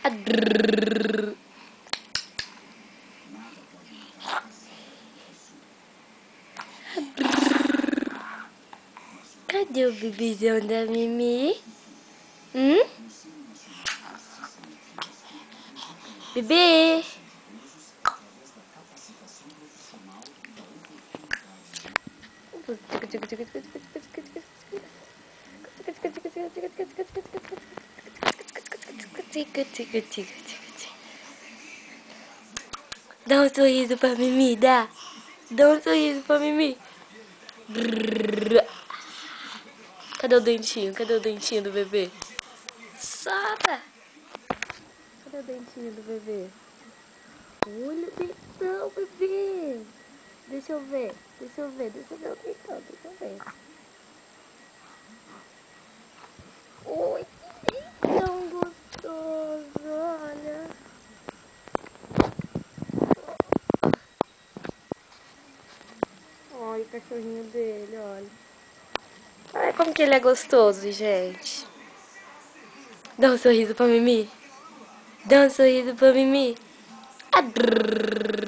Adrrr. Cadê o bebezão da Mimi? Bebê! Dá um sorriso pra Mimi, dá. Dá um sorriso pra Mimi. Cadê o dentinho? Cadê o dentinho do bebê? Solta! Cadê o dentinho do bebê? Olha o dentão, bebê! Deixa eu ver, deixa eu ver, deixa eu ver o dentão, deixa eu ver. Oi, que dentão gostoso, olha. Olha o cachorrinho dele, olha. Olha como que ele é gostoso, gente. Dá um sorriso pra Mimi. Dá um sorriso pra Mimi. Adrrr.